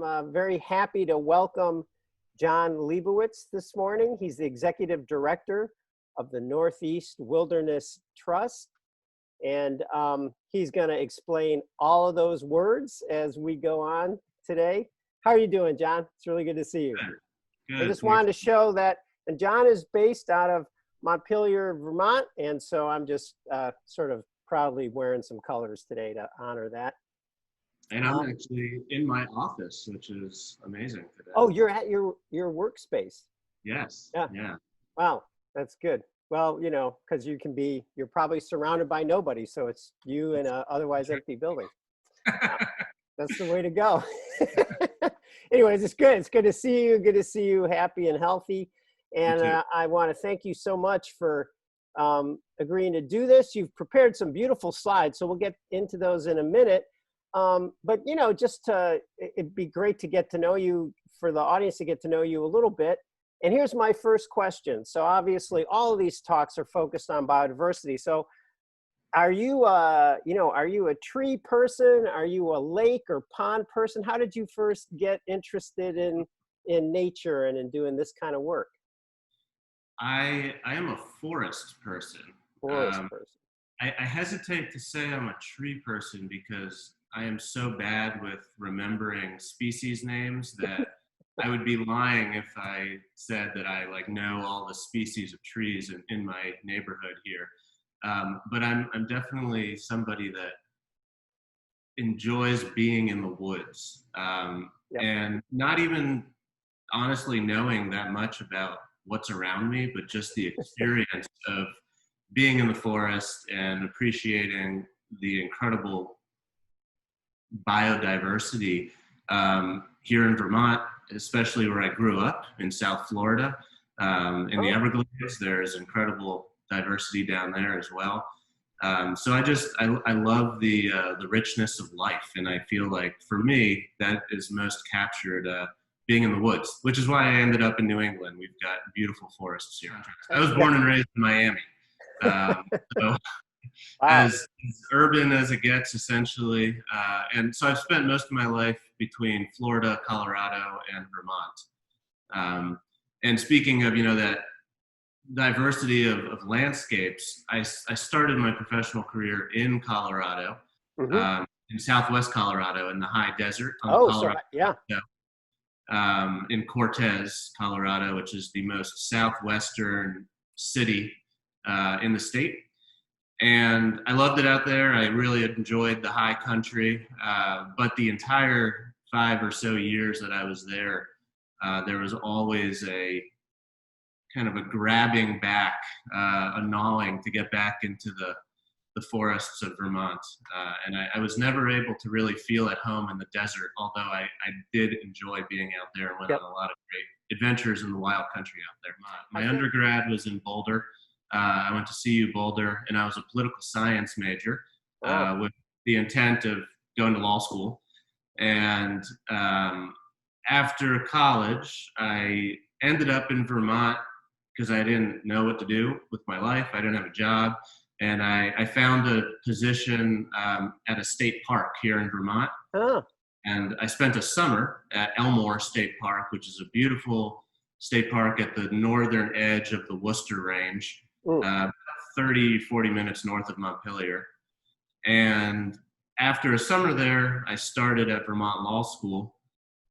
I'm very happy to welcome Jon Leibowitz this morning. He's the Executive Director of the Northeast Wilderness Trust. And he's going to explain all of those words as we go on today. How are you doing, Jon? It's really good to see you. Good. I just wanted to show that, and Jon is based out of Montpelier, Vermont, and so I'm just sort of proudly wearing some colors today to honor that. And I'm actually in my office, which is amazing today. Oh, you're at your workspace. Yes. Yeah. Yeah. Wow, that's good. Well, you know, because you're probably surrounded by nobody, so it's you in a otherwise empty building. That's the way to go. Anyways, it's good. It's good to see you. Good to see you happy and healthy. And I want to thank you so much for agreeing to do this. You've prepared some beautiful slides, so we'll get into those in a minute. But, you know, it'd be great to get to know you, for the audience to get to know you a little bit. And here's my first question. So obviously all of these talks are focused on biodiversity. So are you a tree person? Are you a lake or pond person? How did you first get interested in nature and in doing this kind of work? I am a forest person. Forest person. I hesitate to say I'm a tree person because I am so bad with remembering species names that I would be lying if I said that I know all the species of trees in my neighborhood here. But I'm definitely somebody that enjoys being in the woods, and not even honestly knowing that much about what's around me, but just the experience of being in the forest and appreciating the incredible biodiversity here in Vermont, especially where I grew up in South Florida. In the Everglades, there's incredible diversity down there as well. So I love the richness of life, and I feel like for me that is most captured being in the woods, which is why I ended up in New England. We've got beautiful forests here. I was born and raised in Miami, so as urban as it gets, essentially. And so I've spent most of my life between Florida, Colorado, and Vermont. And speaking of, that diversity of landscapes, I started my professional career in Colorado, in Southwest Colorado, in the high desert on the Colorado. In Cortez, Colorado, which is the most southwestern city in the state. And I loved it out there. I really enjoyed the high country. But the entire 5 or so years that I was there, there was always a kind of a grabbing back, a gnawing to get back into the forests of Vermont. And I was never able to really feel at home in the desert, although I did enjoy being out there and went on a lot of great adventures in the wild country out there. My undergrad was in Boulder. I went to CU Boulder, and I was a political science major with the intent of going to law school. And after college, I ended up in Vermont because I didn't know what to do with my life. I didn't have a job. And I found a position at a state park here in Vermont. And I spent a summer at Elmore State Park, which is a beautiful state park at the northern edge of the Worcester Range, 30, 40 minutes north of Montpelier. And after a summer there, I started at Vermont Law School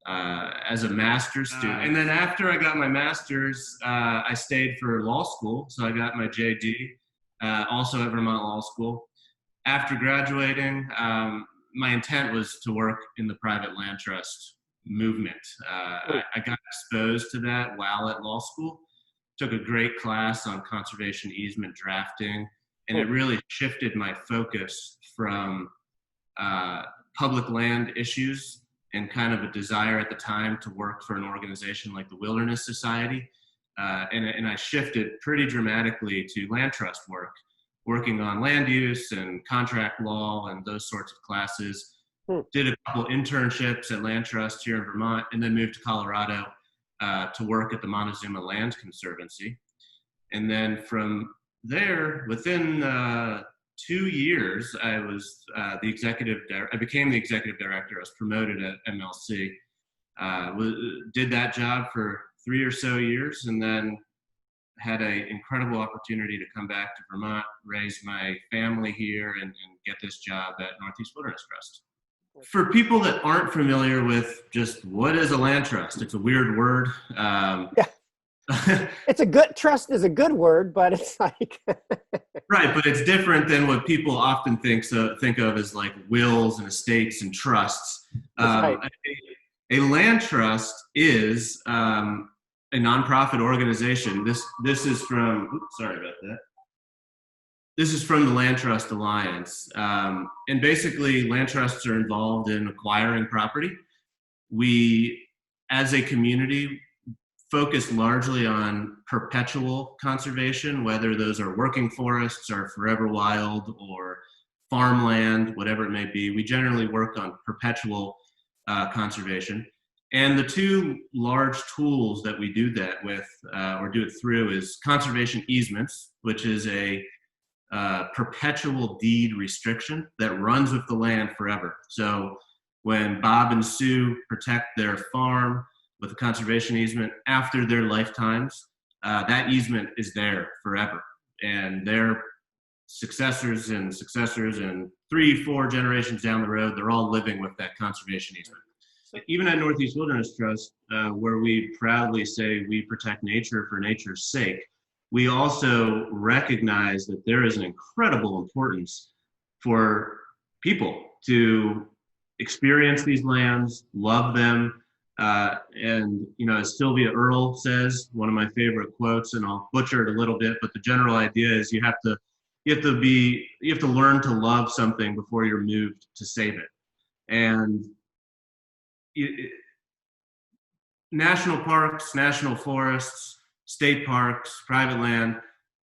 as a master's student. And then after I got my master's, I stayed for law school. So I got my JD, also at Vermont Law School. After graduating, my intent was to work in the private land trust movement. I got exposed to that while at law school. Took a great class on conservation easement drafting, and it really shifted my focus from public land issues and kind of a desire at the time to work for an organization like the Wilderness Society. And I shifted pretty dramatically to land trust work, working on land use and contract law and those sorts of classes. Did a couple internships at Land Trust here in Vermont, and then moved to Colorado to work at the Montezuma Land Conservancy. And then from there, within 2 years, I was I became the executive director. I was promoted at MLC. Did that job for 3 or so years, and then had an incredible opportunity to come back to Vermont, raise my family here, and get this job at Northeast Wilderness Trust. For people that aren't familiar with just what is a land trust, it's a weird word. Yeah. It's a good, trust is a good word, but it's like right, but it's different than what people often think of as like wills and estates and trusts. right. A land trust is a nonprofit organization. This is from. Oops, sorry about that. This is from the Land Trust Alliance, and basically, land trusts are involved in acquiring property. We, as a community, focus largely on perpetual conservation, whether those are working forests or forever wild or farmland, whatever it may be. We generally work on perpetual conservation. And the two large tools that we do that with or do it through is conservation easements, which is a perpetual deed restriction that runs with the land forever. So when Bob and Sue protect their farm with a conservation easement after their lifetimes, that easement is there forever. And their successors and 3-4 generations down the road, they're all living with that conservation easement. Even at Northeast Wilderness Trust, where we proudly say we protect nature for nature's sake, we also recognize that there is an incredible importance for people to experience these lands, love them, and as Sylvia Earle says, one of my favorite quotes, and I'll butcher it a little bit, but the general idea is you have to learn to love something before you're moved to save it. And national parks, national forests, state parks, private land,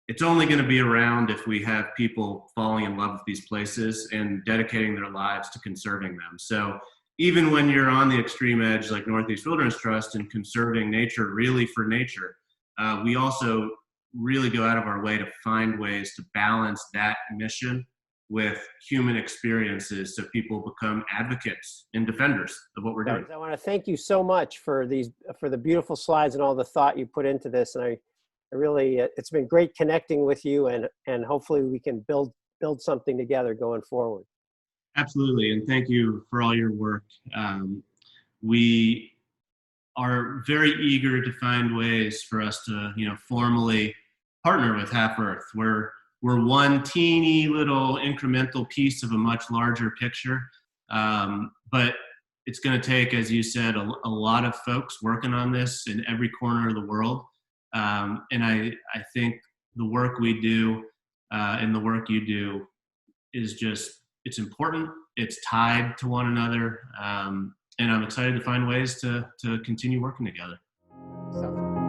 it's only going to be around if we have people falling in love with these places and dedicating their lives to conserving them. So even when you're on the extreme edge like Northeast Wilderness Trust and conserving nature really for nature, we also really go out of our way to find ways to balance that mission with human experiences so people become advocates and defenders of what we're doing. I want to thank you so much for the beautiful slides and all the thought you put into this. And I really, it's been great connecting with you, and hopefully we can build something together going forward. Absolutely, and thank you for all your work. We are very eager to find ways for us to, formally partner with Half Earth. We're one teeny little incremental piece of a much larger picture, but it's going to take, as you said, a lot of folks working on this in every corner of the world. And I think the work we do and the work you do is it's important. It's tied to one another. And I'm excited to find ways to continue working together. So.